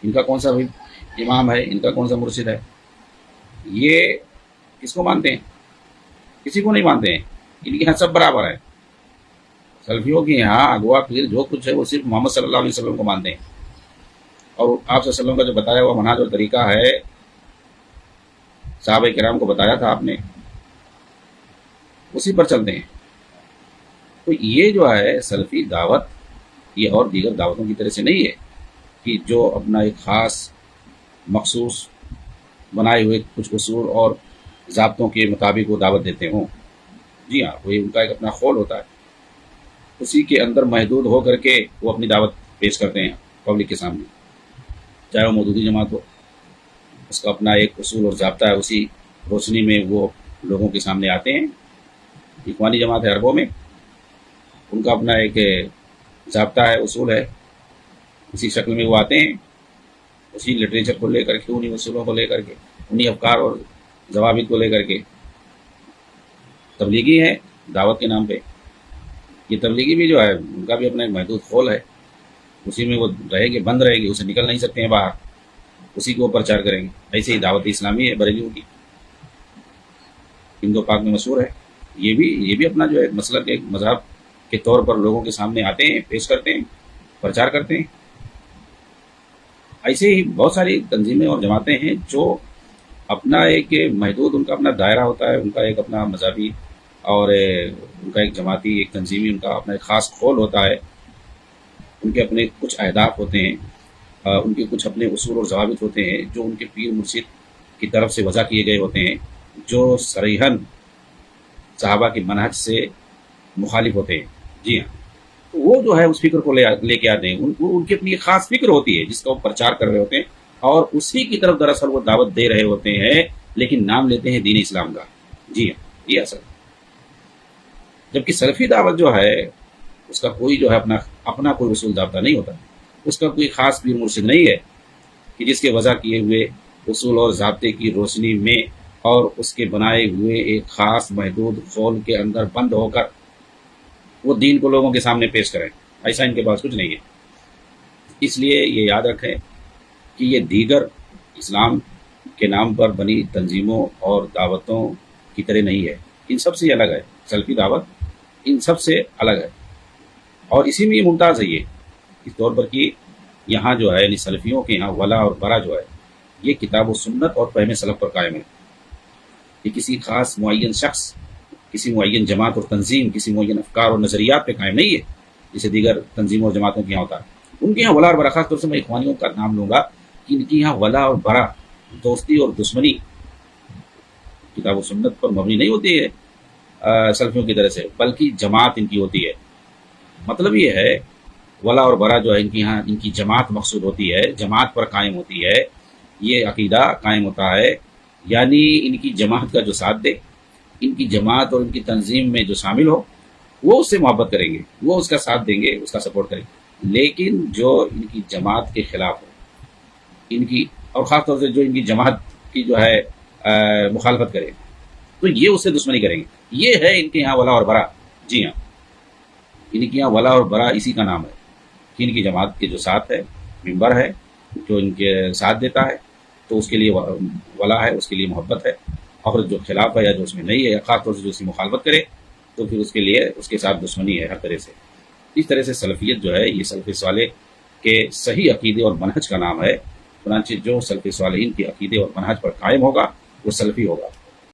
ان کا کون سا بھی امام ہے، ان کا کون سا مرشد ہے، یہ کس کو مانتے ہیں؟ کسی کو نہیں مانتے ہیں، ان کے یہاں سب برابر ہے۔ سلفیوں کے یہاں اغوا پیر جو کچھ ہے وہ صرف محمد صلی اللہ علیہ وسلم کو مانتے ہیں، اور آپ صلی اللہ علیہ وسلم کا جو بتایا ہوا منہج اور طریقہ ہے، صحابہ کرام کو بتایا تھا آپ نے، اسی پر چلتے ہیں۔ تو یہ جو ہے سلفی دعوت، یہ اور دیگر دعوتوں کی طرح سے نہیں ہے کہ جو اپنا ایک خاص مخصوص بنائے ہوئے کچھ اصول اور ضابطوں کے مطابق وہ دعوت دیتے ہوں۔ جی ہاں، وہ ان کا ایک اپنا قول ہوتا ہے، اسی کے اندر محدود ہو کر کے وہ اپنی دعوت پیش کرتے ہیں پبلک کے سامنے، چاہے وہ مودودی جماعت ہو، اس کا اپنا ایک اصول اور ضابطہ ہے، اسی روشنی میں وہ لوگوں کے سامنے آتے ہیں۔ اخوانی جماعت ہے عربوں میں، ان کا اپنا ایک ضابطہ ہے، اصول ہے، اسی شکل میں وہ آتے ہیں، اسی لٹریچر کو لے کر کے، انہی اصولوں کو لے کر کے، انہی افکار اور ضوابط کو لے کر کے۔ تبلیغی ہے دعوت کے نام پہ، یہ تبلیغی بھی جو ہے ان کا بھی اپنا ایک محدود قول ہے، اسی میں وہ رہے گی، بند رہے گی، اسے نکل نہیں سکتے ہیں باہر، اسی کو پرچار کریں گے۔ ایسے ہی دعوت اسلامی ہے بریلیوں کی، ہندو پاک میں مشہور ہے، یہ بھی اپنا جو ہے مسلک ایک مذہب کے طور پر لوگوں کے سامنے آتے ہیں، پیش کرتے ہیں، پرچار کرتے ہیں۔ ایسے ہی بہت ساری تنظیمیں اور جماعتیں ہیں جو اپنا ایک محدود، ان کا اپنا دائرہ ہوتا ہے، ان کا ایک اپنا مذہبی اور ان کا ایک جماعتی، ایک تنظیمی، ان کا اپنا ایک خاص قول ہوتا ہے، ان کے اپنے کچھ اہداف ہوتے ہیں، ان کے کچھ اپنے اصول اور ضوابط ہوتے ہیں جو ان کے پیر مرشد کی طرف سے وضع کیے گئے ہوتے ہیں، جو صریحاً صحابہ کی منہج سے مخالف ہوتے ہیں۔ جی ہاں، تو وہ جو ہے اس فکر کو لے کے آتے ہیں، ان کی اپنی ایک خاص فکر ہوتی ہے جس کا وہ پرچار کر رہے ہوتے ہیں، اور اسی کی طرف دراصل وہ دعوت دے رہے ہوتے ہیں، لیکن نام لیتے ہیں دین اسلام کا۔ جی ہاں، یہ اصل۔ جبکہ سلفی دعوت جو ہے اس کا کوئی جو ہے اپنا کوئی اصول ضابطہ نہیں ہوتا، اس کا کوئی خاص پیر مرشد نہیں ہے کہ جس کے وضع کیے ہوئے اصول اور ضابطے کی روشنی میں اور اس کے بنائے ہوئے ایک خاص محدود قول کے اندر بند ہو کر وہ دین کو لوگوں کے سامنے پیش کریں۔ ایسا ان کے پاس کچھ نہیں ہے۔ اس لیے یہ یاد رکھیں کہ یہ دیگر اسلام کے نام پر بنی تنظیموں اور دعوتوں کی طرح نہیں ہے، ان سب سے یہ الگ ہے۔ سلفی دعوت ان سب سے الگ ہے، اور اسی میں یہ ممتاز ہے، یہ اس طور پر کہ یہاں جو ہے یعنی سلفیوں کے یہاں ولا اور برا جو ہے یہ کتاب و سنت اور فہم سلف پر قائم ہے۔ یہ کسی خاص معین شخص، کسی معین جماعت اور تنظیم، کسی معین افکار اور نظریات پہ قائم نہیں ہے جیسے دیگر تنظیموں اور جماعتوں کے یہاں ہوتا ہے۔ ان کے یہاں ولا اور برا، خاص طور سے میں اخوانیوں کا نام لوں گا کہ ان کے یہاں ولا اور برا، دوستی اور دشمنی کتاب و سنت پر مبنی نہیں ہوتی ہے سلفیوں کی طرح سے، بلکہ جماعت ان کی ہوتی ہے۔ مطلب یہ ہے ولا اور برا جو ہے ان کی یہاں ان کی جماعت مقصود ہوتی ہے، جماعت پر قائم ہوتی ہے، یہ عقیدہ قائم ہوتا ہے، یعنی ان کی جماعت کا جو ساتھ دے، ان کی جماعت اور ان کی تنظیم میں جو شامل ہو وہ اس سے محبت کریں گے، وہ اس کا ساتھ دیں گے، اس کا سپورٹ کریں گے۔ لیکن جو ان کی جماعت کے خلاف ہو، ان کی، اور خاص طور سے جو ان کی جماعت کی جو ہے مخالفت کرے، تو یہ اس سے دشمنی کریں گے۔ یہ ہے ان کے یہاں ولا اور برا۔ جی ہاں، ان کے یہاں ولا اور برا اسی کا نام ہے کہ ان کی جماعت کے جو ساتھ ہے، ممبر ہے جو ان کے ساتھ دیتا ہے تو اس کے لیے ولا ہے، اس کے لیے محبت ہے، اور جو خلاف ہے یا جو اس میں نہیں ہے یا خاص طور سے جو اس کی مخالفت کرے تو پھر اس کے لیے اس کے ساتھ دشمنی ہے ہر طرح سے۔ اس طرح سے سلفیت جو ہے یہ سلف صالح کے صحیح عقیدے اور منہج کا نام ہے، چنانچہ جو سلف صالحین کے عقیدے اور منہج پر قائم ہوگا وہ سلفی ہوگا۔